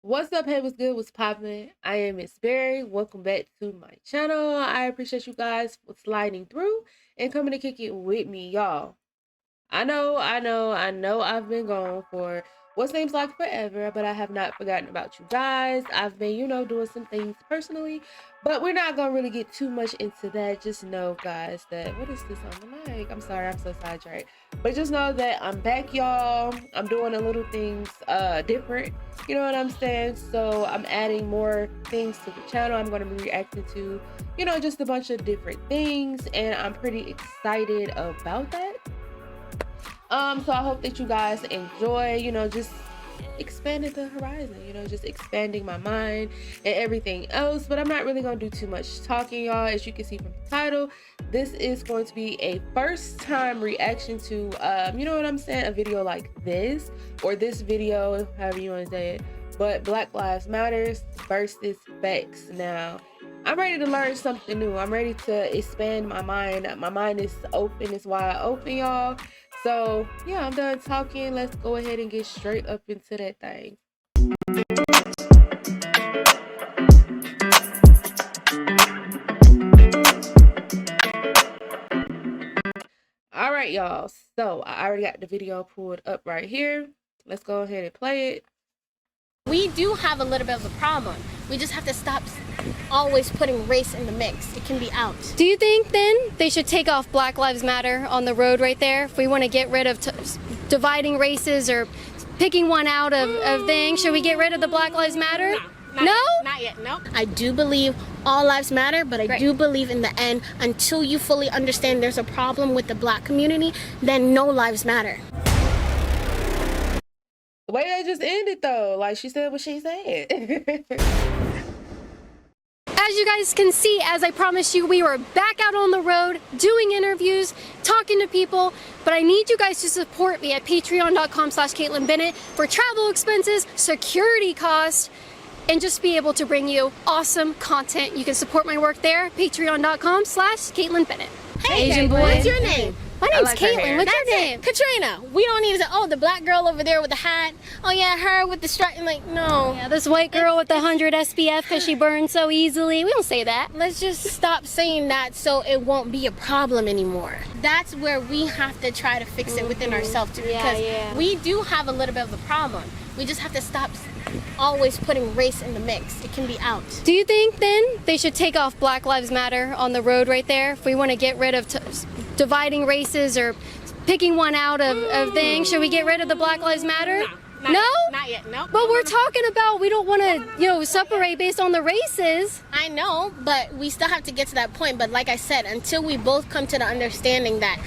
What's up? Hey, what's good? What's poppin'? I am Miss Berry. Welcome back to my channel. I appreciate you guys for sliding through and coming to kick it with me, y'all. I know I've been gone for what seems like forever, but I have not forgotten about you guys. I've been, doing some things personally, but we're not gonna really get too much into that. Just know, guys, that what is this on the mic? I'm sorry, I'm so sidetracked. But just know that I'm back, y'all. I'm doing a little things different. You know what I'm saying? So I'm adding more things to the channel. I'm gonna be reacting to, just a bunch of different things, and I'm pretty excited about that. So I hope that you guys enjoy, just expanding the horizon, just expanding my mind and everything else. But I'm not really gonna do too much talking, y'all. As you can see from the title, this is going to be a first time reaction to you know what I'm saying, a video like this, or this video, however you want to say it. But Black Lives Matters versus facts. Now I'm ready to learn something new. I'm ready to expand my mind. My mind is open, it's wide open, y'all. So yeah, I'm done talking. Let's go ahead and get straight up into that thing. All right, y'all. So I already got the video pulled up right here. Let's go ahead and play it. We do have a little bit of a problem. We just have to stop always putting race in the mix. It can be out. Do you think then they should take off Black Lives Matter on the road right there if we want to get rid of dividing races or picking one out of things? Should we get rid of the Black Lives Matter? No? Not yet, no. I do believe all lives matter, but I do believe in the end, until you fully understand there's a problem with the Black community, then no lives matter. The way that just ended though, like she said what she said. As you guys can see, as I promised you, we were back out on the road doing interviews, talking to people, but I need you guys to support me at patreon.com/CaitlinBennett for travel expenses, security costs, and just be able to bring you awesome content. You can support my work there, patreon.com/CaitlinBennett. Hey, Asian boy. What's your name? My name's like her Caitlin. hair. What's your name? Katrina. We don't need to say, oh, the black girl over there with the hat. Oh yeah, her with the stripe. Like, no. Yeah, this white girl with the 100 SPF because she burns so easily. We don't say that. Let's just stop saying that so it won't be a problem anymore. That's where we have to try to fix it within ourselves too, because we do have a little bit of a problem. We just have to stop always putting race in the mix. It can be out. Do you think then they should take off Black Lives Matter on the road right there if we want to get rid of dividing races or picking one out of things? Should we get rid of the Black Lives Matter? No? Not yet, no. But we're talking about we don't want to, separate based on the races. I know, but we still have to get to that point. But like I said, until we both come to the understanding that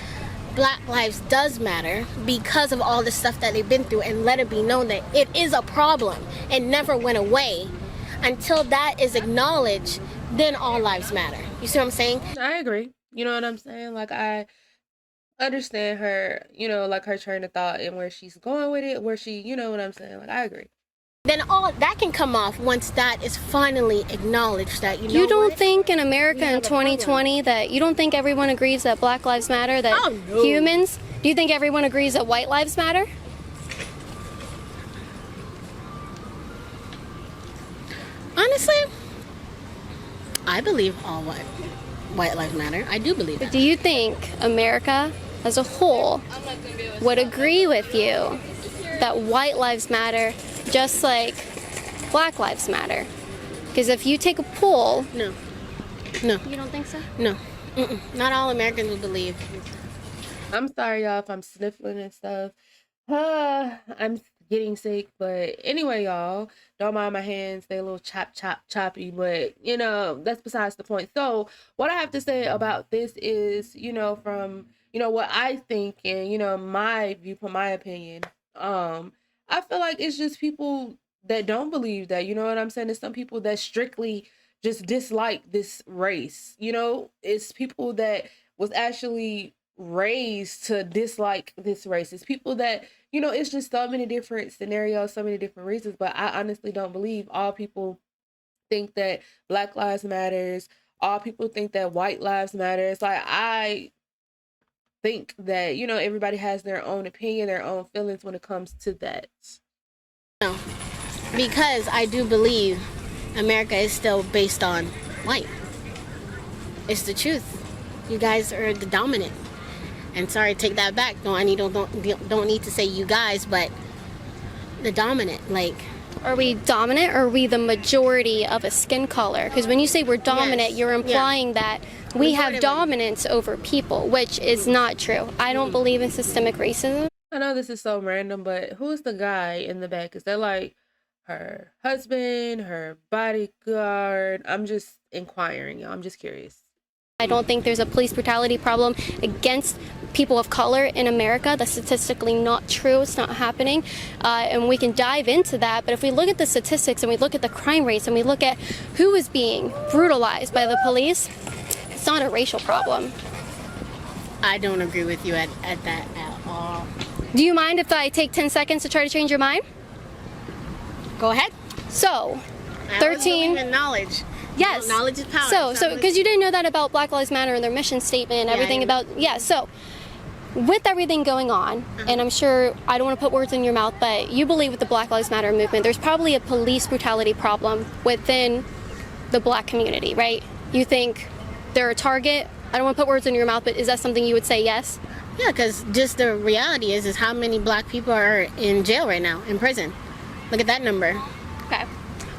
Black lives does matter because of all the stuff that they've been through, and let it be known that it is a problem, it never went away, until that is acknowledged, then all lives matter. You see what I'm saying? I agree. You know what I'm saying? Like, I understand her, like her train of thought and where she's going with it, where she, you know what I'm saying? Like, I agree. Then all that can come off once that is finally acknowledged, that you don't think in America in 2020 that you don't think everyone agrees that Black Lives Matter, that humans, do you think everyone agrees that white lives matter? Honestly, I believe all white lives matter. I do believe that. Do you think America as a whole would agree with you that white lives matter just like Black lives matter? Because if you take a poll... No. You don't think so? No. Not all Americans will believe. I'm sorry, y'all, if I'm sniffling and stuff. I'm getting sick, but anyway, y'all, don't mind my hands. They're a little choppy, but, that's besides the point. So what I have to say about this is, from, what I think and, my viewpoint, my opinion, I feel like it's just people that don't believe that, you know what I'm saying? It's some people that strictly just dislike this race, it's people that was actually raised to dislike this race. It's people that, it's just so many different scenarios, so many different reasons, but I honestly don't believe all people think that Black Lives Matters, all people think that white lives matter. It's like, I think that, everybody has their own opinion, their own feelings when it comes to that. No. Because I do believe America is still based on white. It's the truth. You guys are the dominant. And sorry, take that back. No, don't need to say you guys, but the dominant. Like, Are we dominant, or are we the majority of a skin color? Because when you say we're dominant, Yes. you're implying that we have Majority of dominance over people, which is not true. I don't believe in systemic racism. I know this is so random, but who's the guy in the back? Is that like her husband, her bodyguard? I'm just inquiring, y'all. I'm just curious. I don't think there's a police brutality problem against people of color in America. That's statistically not true. It's not happening. And we can dive into that. But if we look at the statistics and we look at the crime rates and we look at who is being brutalized by the police, it's not a racial problem. I don't agree with you at that at all. Do you mind if I take 10 seconds to try to change your mind? Go ahead. So, I 13. believe in knowledge. Yes. Knowledge is power. So because you didn't know that about Black Lives Matter and their mission statement and everything I about, so with everything going on, and I'm sure I don't want to put words in your mouth, but you believe with the Black Lives Matter movement, there's probably a police brutality problem within the black community, right? You think they're a target? I don't want to put words in your mouth, but is that something you would say yes? Yeah, because just the reality is how many black people are in jail right now, in prison. Look at that number. Okay.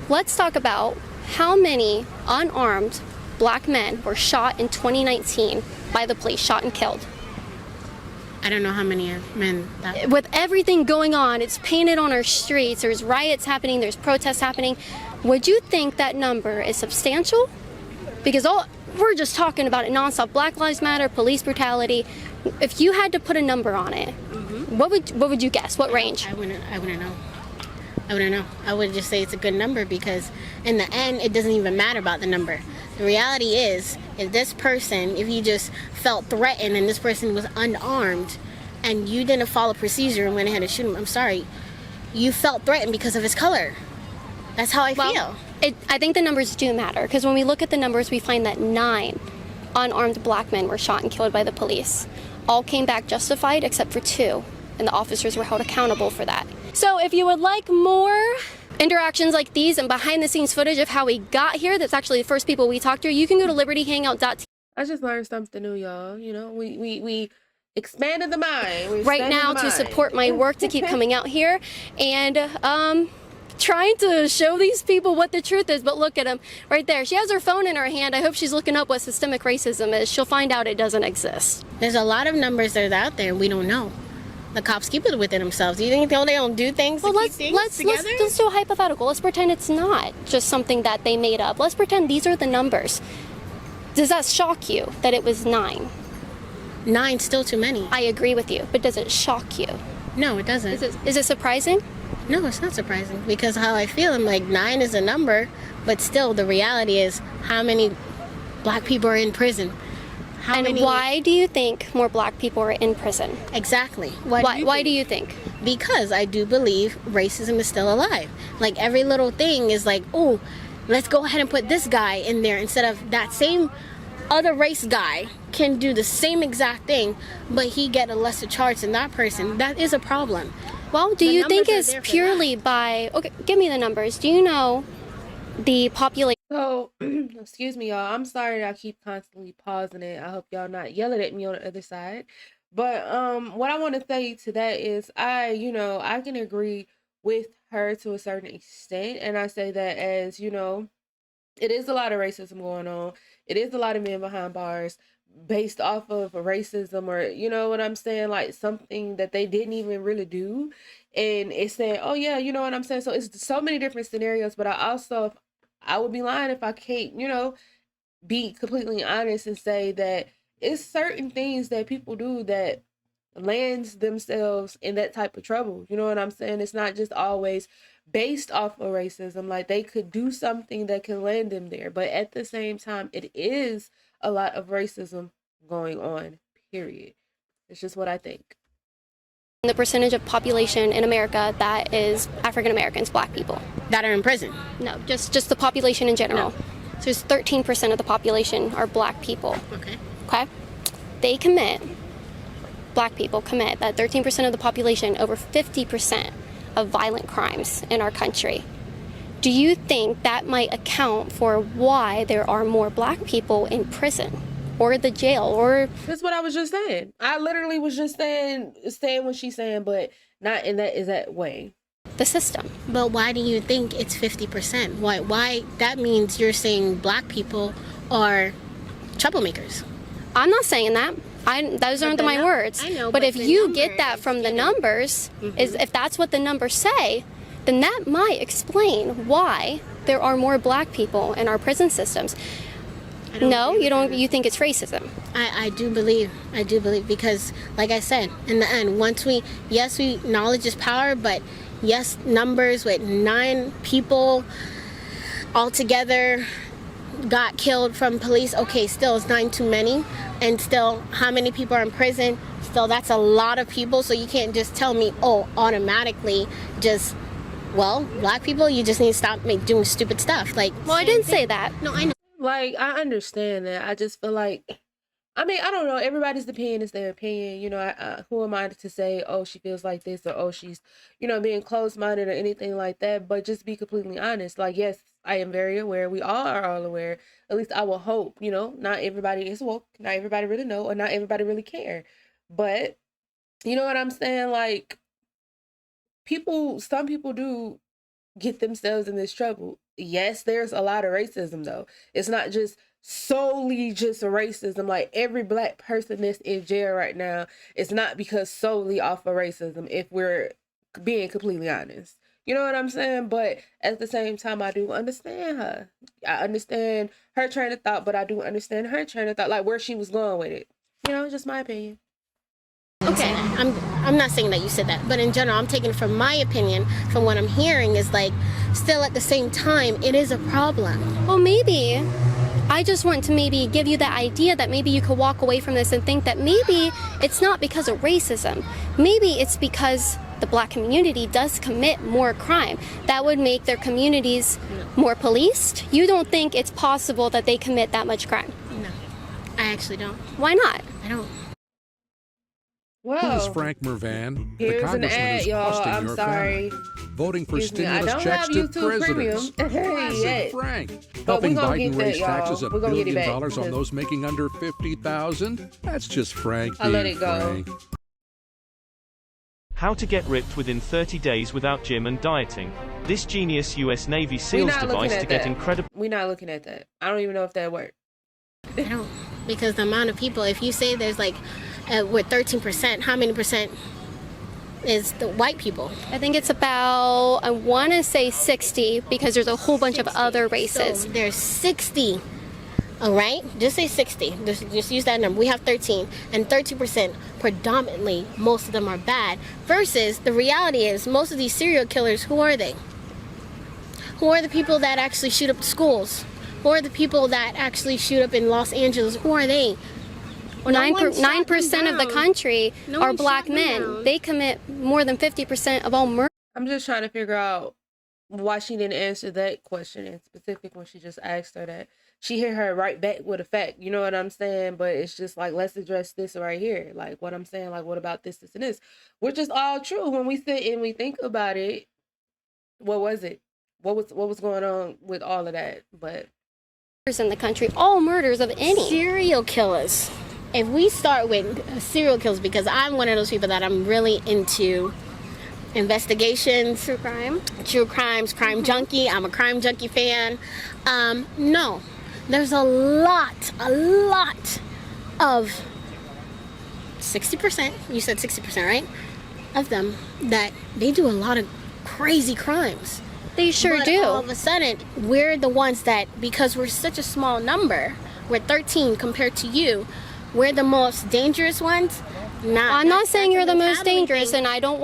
Let's talk about how many unarmed black men were shot in 2019 by the police, shot and killed. I don't know how many men that. With everything going on, it's painted on our streets, there's riots happening, there's protests happening. Would you think that number is substantial? Because we're just talking about it nonstop. Black Lives Matter, police brutality. If you had to put a number on it, what would you guess? What range? I wouldn't know. I wouldn't know. I would just say it's a good number because in the end, it doesn't even matter about the number. The reality is, if you just felt threatened and this person was unarmed and you didn't follow procedure and went ahead and shoot him, I'm sorry, you felt threatened because of his color. That's how I feel. I think the numbers do matter because when we look at the numbers, we find that 9 unarmed black men were shot and killed by the police. All came back justified except for 2, and the officers were held accountable for that. So if you would like more interactions like these and behind the scenes footage of how we got here, that's actually the first people we talked to, you can go to libertyhangout.tv. I just learned something new, y'all. You know, we expanded the mind. We right expanded now the to mind. support my work to keep coming out here and trying to show these people what the truth is. But look at them right there. She has her phone in her hand. I hope she's looking up what systemic racism is. She'll find out it doesn't exist. There's a lot of numbers that are out there we don't know. The cops keep it within themselves. Do you think they don't do things to keep things together? Let's do a hypothetical. Let's pretend it's not just something that they made up. Let's pretend these are the numbers. Does that shock you that it was 9? 9's still too many. I agree with you, but does it shock you? No, it doesn't. Is it surprising? No, it's not surprising because how I feel, I'm like 9 is a number, but still the reality is how many black people are in prison. Why do you think more black people are in prison? Exactly. Why do you think? Because I do believe racism is still alive. Like every little thing is like, oh, let's go ahead and put this guy in there instead of that same other race guy can do the same exact thing, but he get a lesser charge than that person. That is a problem. Well, do you think it's purely by, okay, give me the numbers. Do you know the population? So, excuse me, y'all. I'm sorry that I keep constantly pausing it. I hope y'all not yelling at me on the other side. But what I want to say to that is I can agree with her to a certain extent. And I say that as, it is a lot of racism going on. It is a lot of men behind bars based off of racism or, you know what I'm saying? Like something that they didn't even really do. And it's saying, oh yeah, you know what I'm saying? So it's so many different scenarios, but I would be lying if I can't, be completely honest and say that it's certain things that people do that lands themselves in that type of trouble. You know what I'm saying? It's not just always based off of racism. Like they could do something that can land them there. But at the same time, it is a lot of racism going on, period. It's just what I think. The percentage of population in America that is African Americans, black people. That are in prison? No, just the population in general. No. So there's 13% of the population are black people. Okay? Black people commit, that 13% of the population, over 50% of violent crimes in our country. do you think that might account for why there are more black people in prison or the jail? Or That's what I was just saying. I literally was just saying what she's saying, but not in that exact way. the system. But why do you think it's 50%? Why that means you're saying black people are troublemakers? I'm not saying that. Those aren't my words. I know, but if the you number get that is from the given. numbers, is if that's what the numbers say, then that might explain why there are more black people in our prison systems. No, you don't. You think it's racism? I do believe because, like I said, in the end, knowledge is power, but yes, numbers with 9 people altogether got killed from police. Okay, still it's 9 too many, and still how many people are in prison? Still, that's a lot of people. So you can't just tell me, oh, automatically, black people, you just need to stop doing stupid stuff. Like, Well, I didn't say that. No, I know. Like, I understand that. I just feel like, I mean, I don't know. Everybody's opinion is their opinion. You know, who am I to say, oh, she feels like this, or oh, she's, being closed-minded or anything like that. But just be completely honest. Like, yes, I am very aware. We all are all aware. At least I will hope, not everybody is woke. Not everybody really know, or not everybody really care. But, you know what I'm saying? Like, some people do get themselves in this trouble. Yes, there's a lot of racism, though. It's not just solely just racism. Like, every black person that's in jail right now, it's not because solely off of racism, if we're being completely honest. You know what I'm saying? But at the same time, I do understand her. I understand her train of thought, but I do understand her train of thought, like where she was going with it. Just my opinion. Okay, I'm not saying that you said that, but in general, I'm taking from my opinion, from what I'm hearing, is like, still at the same time, it is a problem. Well, maybe. I just want to maybe give you the idea that maybe you could walk away from this and think that maybe it's not because of racism. Maybe it's because the black community does commit more crime. That would make their communities more policed. You don't think it's possible that they commit that much crime? No, I actually don't. Why not? I don't. Well, Who is Frank Mervan, the here's an congressman ad, who's y'all. costing I'm your sorry. family? Voting for Excuse me, I stimulus don't checks have to YouTube presidents. Premium. Classic Yet. Frank. But we Helping gonna Biden get that, raise taxes y'all. $1 We gonna get it billion back, on those making under $50,000. That's just Frank I'll let being it go. Frank. How to get ripped within 30 days without gym and dieting. This genius US Navy We're SEALs not looking device at to get that. incredible. We're not looking at that. I don't even know if that worked. I don't. Because the amount of people, if you say there's like, with 13%, how many percent is the white people? I think it's about, I want to say 60, because there's a whole bunch of other races. So there's 60. All right, just say 60. Just use that number. We have 13, and 30% predominantly, most of them are bad. Versus the reality is, most of these serial killers, who are they? Who are the people that actually shoot up schools? Who are the people that actually shoot up in Los Angeles? Who are they? 9% of the country No are one black shot them men. down. They commit more than 50% of all murders. I'm just trying to figure out why she didn't answer that question in specific when she just asked her that. She hit her right back with a fact, you know what I'm saying? But it's just like, let's address this right here. Like, what I'm saying, like, what about this, and this? Which is all true. When we sit and we think about it, what was it? What was going on with all of that? But in the country, all murders of any. Serial killers. If we start with serial killers, because I'm one of those people that I'm really into investigations, True crime. true crimes, crime junkie. I'm a crime junkie fan. No, there's a lot of 60%, you said 60%, right? Of them that they do a lot of crazy crimes. They sure But do. all of a sudden, we're the ones that, because we're such a small number, we're 13 compared to you, we're the most dangerous ones. I'm not saying you're the most mentality dangerous, thing. and I don't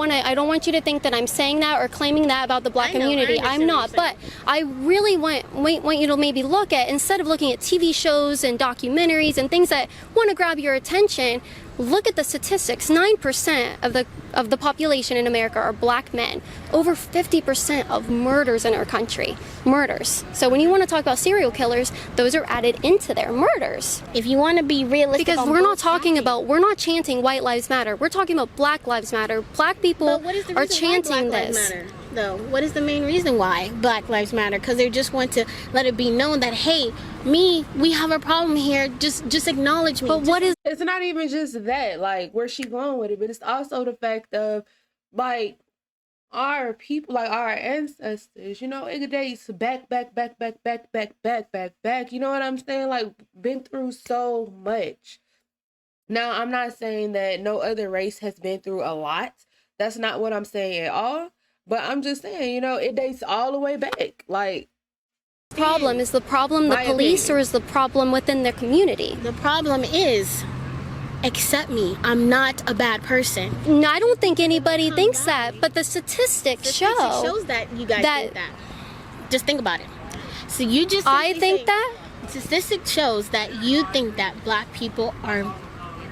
want you to think that I'm saying that or claiming that about the black I know, I community. understand I'm what not, you're but I really want you to maybe look at, instead of looking at TV shows and documentaries and things that want to grab your attention, look at the statistics. 9% of the population in America are black men. Over 50% of murders in our country. Murders. So when you want to talk about serial killers, those are added into their murders. If you want to be realistic, Because on we're not both talking sides. about, we're not chanting white lives matter. We're talking about black lives matter. Black people But what is the are reason why chanting Black Lives this. Matter? though? What is the main reason why Black Lives Matter? Because they just want to let it be known that, hey, we have a problem here. Just acknowledge me. But what is It's not even just that, like, where she going with it, but it's also the fact of, like, our people, like our ancestors, you know, it dates back, you know what I'm saying? Like, been through so much. Now, I'm not saying that no other race has been through a lot. That's not what I'm saying at all. But I'm just saying, you know, it dates all the way back. Like, problem? Is the problem the My police opinion. or is the problem within their community? The problem is, accept me. I'm not a bad person. No, I don't think anybody thinks that, but the statistics Statistics show. shows that you guys that- think that. Just think about it. So you just I simply think say- that. Statistics shows that you think that Black people are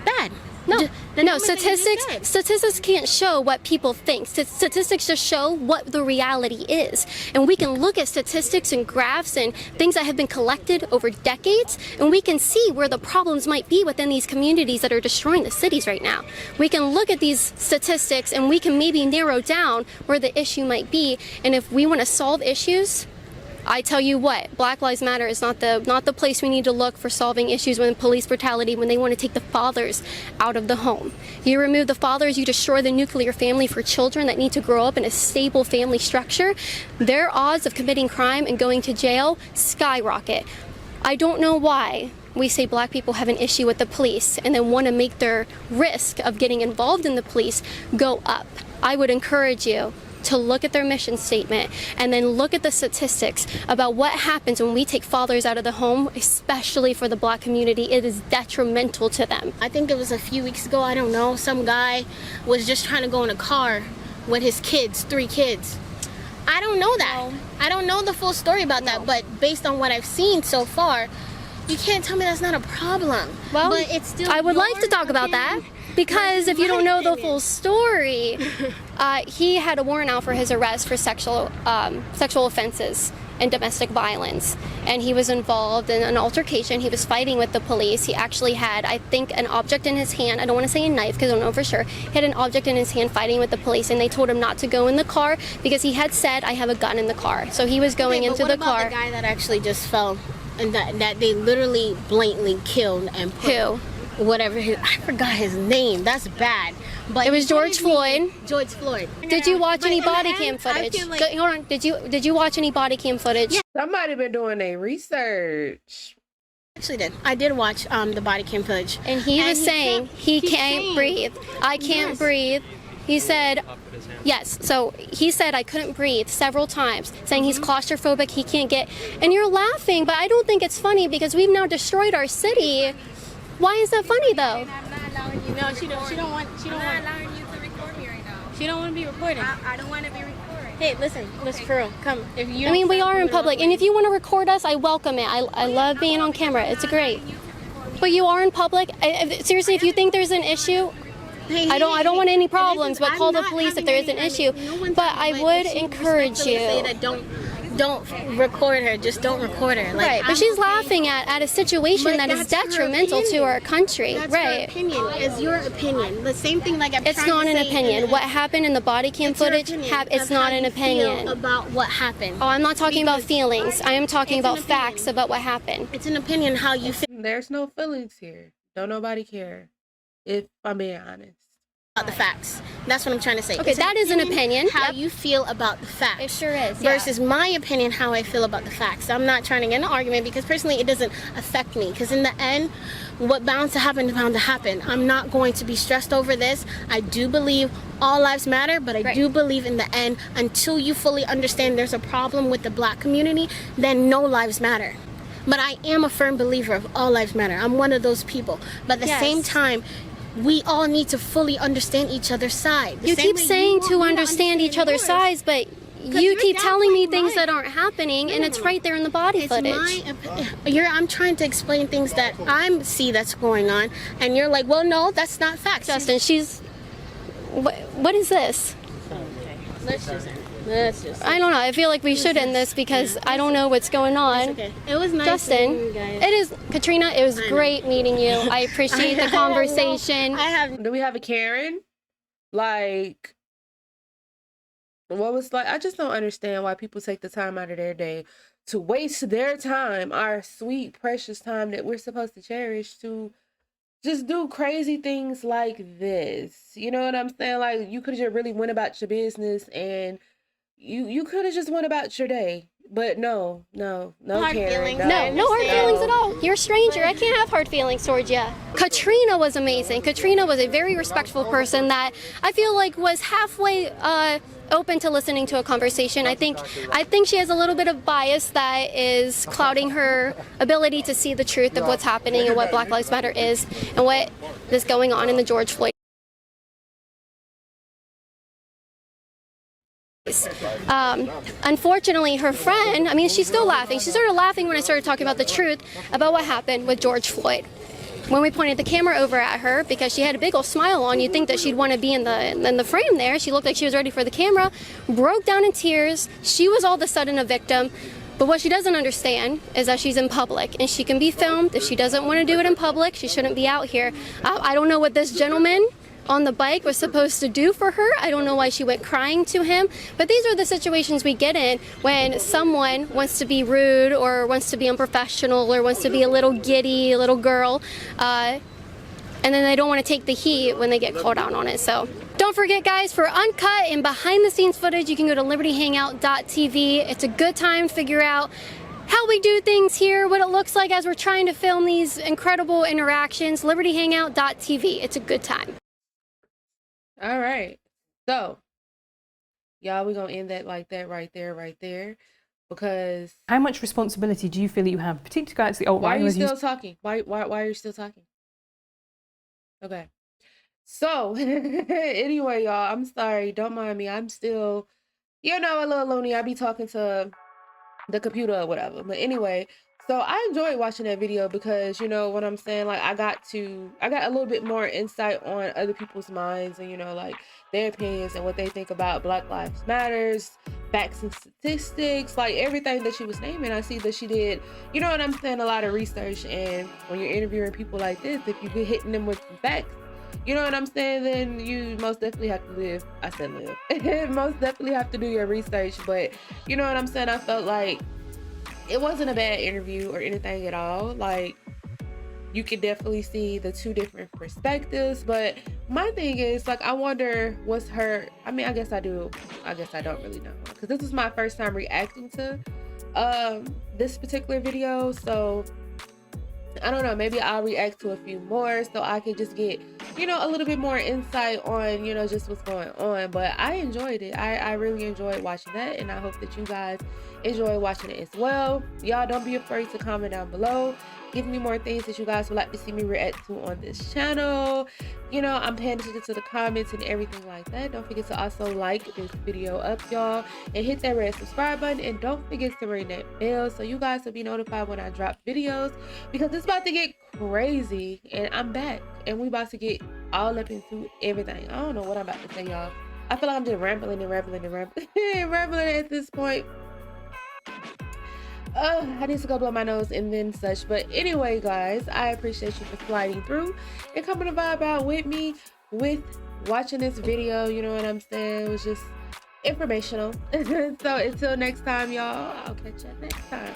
bad. No, The no, numbers that you just said. statistics can't show what people think. Statistics just show what the reality is. And we can look at statistics and graphs and things that have been collected over decades, and we can see where the problems might be within these communities that are destroying the cities right now. We can look at these statistics and we can maybe narrow down where the issue might be. And if we want to solve issues, I tell you what, Black Lives Matter is not the place we need to look for solving issues with police brutality when they want to take the fathers out of the home. You remove the fathers, you destroy the nuclear family for children that need to grow up in a stable family structure. Their odds of committing crime and going to jail skyrocket. I don't know why we say Black people have an issue with the police and then want to make their risk of getting involved in the police go up. I would encourage you to look at their mission statement and then look at the statistics about what happens when we take fathers out of the home, especially for the Black community. It is detrimental to them. I think it was a few weeks ago, I don't know, some guy was just trying to go in a car with his kids, 3 kids. I don't know that. I don't know the full story about that, but based on what I've seen so far, you can't tell me that's not a problem. Well, but it's still I would like your to talk about that opinion. because if you My don't know the opinion. full story, he had a warrant out for his arrest for sexual offenses and domestic violence, and he was involved in an altercation. He was fighting with the police. He actually had, I think, an object in his hand. I don't want to say a knife because I don't know for sure. He had an object in his hand fighting with the police, and they told him not to go in the car because he had said, "I have a gun in the car." So he was going Okay, into but the what about car. the guy that actually just fell and that they literally blatantly killed and put Who? whatever I forgot his name. That's bad. But It was he George pointed me- Floyd. George Floyd. Did you watch But any in the body end, cam I footage? feel like- Hold on. Did you watch any body cam footage? somebody been doing their research. Actually did. I did watch the body cam footage. And he was saying he can't breathe. I can't Yes. breathe. He said, yes. So he said I couldn't breathe several times, saying he's claustrophobic, he can't get. And you're laughing, but I don't think it's funny because we've now destroyed our city. Why is that funny though? No, she don't want. allowing you to record me right now. She don't want to be recorded. I don't want to be recorded. Hey, listen, for real, come. If you. I mean, we don't are in feel public, and if you want to record us, I welcome it. I love being on camera. It's great. But you are in public. Seriously, if you think there's an issue, I don't want any problems, but call the police if there is an issue. But I would encourage you. Say that don't record her. Just don't record her. Like, Right, but I'm she's okay. laughing at a situation But that is that's her detrimental to opinion. our country. That's her Right. opinion. It's your opinion. The same thing. Like I'm It's trying not to an say opinion. in- What happened in the body cam it's your footage, opinion it's of not how an you feel opinion. about what happened. Oh, I'm not talking about Because feelings. I am talking it's an about opinion. facts about what happened. It's an opinion how you feel There's no feelings here. Don't nobody care. If I'm being honest. about the facts. That's what I'm trying to say. Okay, It's that is an opinion. How Yep. you feel about the facts. It sure is, yeah. Versus my opinion, how I feel about the facts. I'm not trying to get in an argument because personally it doesn't affect me. Because in the end, what bound to happen is bound to happen. I'm not going to be stressed over this. I do believe all lives matter, but I Right. do believe in the end, until you fully understand there's a problem with the Black community, then no lives matter. But I am a firm believer of all lives matter. I'm one of those people. But at the Yes. same time, we all need to fully understand each other's side. The You same keep way saying want to me understand each other's yours. sides, but you you're keep telling me downplaying things mine. that aren't happening, and No, it's no. right there in the body It's footage. I'm trying to explain things that I see that's going on, and you're like, well, no, that's not facts. Justin, what is this? Let's just. I don't know. I feel like we should end this because I don't know what's going on. Okay. It was nice Justin, meeting you guys. it is Katrina. It was know. great meeting you. I appreciate the conversation. I have Do we have a Karen? Like, what was like, I just don't understand why people take the time out of their day to waste their time, our sweet, precious time that we're supposed to cherish, to just do crazy things like this. You know what I'm saying? Like, you could have just really went about your business, and you could have just went about your day. But no, Hard Karen, feelings. No hard feelings at all. You're a stranger. I can't have hard feelings towards you. Katrina was amazing. Katrina was a very respectful person that I feel like was halfway open to listening to a conversation. I think she has a little bit of bias that is clouding her ability to see the truth of what's happening and what Black Lives Matter is and what is going on in the George Floyd. Unfortunately, her friend, I mean, she's still laughing. She started laughing when I started talking about the truth about what happened with George Floyd. When we pointed the camera over at her, because she had a big old smile on, you'd think that she'd want to be in the frame there. She looked like she was ready for the camera, broke down in tears. She was all of a sudden a victim. But what she doesn't understand is that she's in public and she can be filmed. If she doesn't want to do it in public, she shouldn't be out here. I don't know what this gentleman on the bike was supposed to do for her. I don't know why she went crying to him, but these are the situations we get in when someone wants to be rude or wants to be unprofessional or wants to be a little giddy, a little girl, and then they don't want to take the heat when they get called out on it. So don't forget, guys, for uncut and behind the scenes footage, you can go to libertyhangout.tv. It's a good time to figure out how we do things here, what it looks like as we're trying to film these incredible interactions. libertyhangout.tv. It's a good time. All right. So, y'all, we're going to end that like that right there. Because... How much responsibility do you feel that you have, particularly against the alt-right? Why are you still talking? Why are you still talking? Okay. So, anyway, y'all, I'm sorry. Don't mind me. I'm still, a little loony. I be talking to the computer or whatever. But anyway... So I enjoyed watching that video because, you know what I'm saying? Like, I got a little bit more insight on other people's minds and, like their opinions and what they think about Black Lives Matters, facts and statistics, like everything that she was naming. I see that she did, you know what I'm saying, a lot of research. And when you're interviewing people like this, if you get hitting them with some facts, you know what I'm saying, then you most definitely have to live. I said live. Most definitely have to do your research. But you know what I'm saying? I felt like it wasn't a bad interview or anything at all. Like, you could definitely see the two different perspectives. But my thing is, like, I wonder what's her... I mean, I guess I do. I guess I don't really know. Because this is my first time reacting to this particular video. So, I don't know. Maybe I'll react to a few more so I can just get, a little bit more insight on, just what's going on. But I enjoyed it. I really enjoyed watching that. And I hope that you guys enjoy watching it as well. Y'all, don't be afraid to comment down below. Give me more things that you guys would like to see me react to on this channel. I'm paying attention to the comments and everything like that. Don't forget to also like this video up, y'all, and hit that red subscribe button. And don't forget to ring that bell so you guys will be notified when I drop videos, because it's about to get crazy and I'm back and we about to get all up into everything. I don't know what I'm about to say, y'all. I feel like I'm just rambling at this point. I need to go blow my nose and then such. But anyway, guys, I appreciate you for sliding through and coming to vibe out with me with watching this video. You know what I'm saying? It was just informational. So until next time, y'all, I'll catch you next time.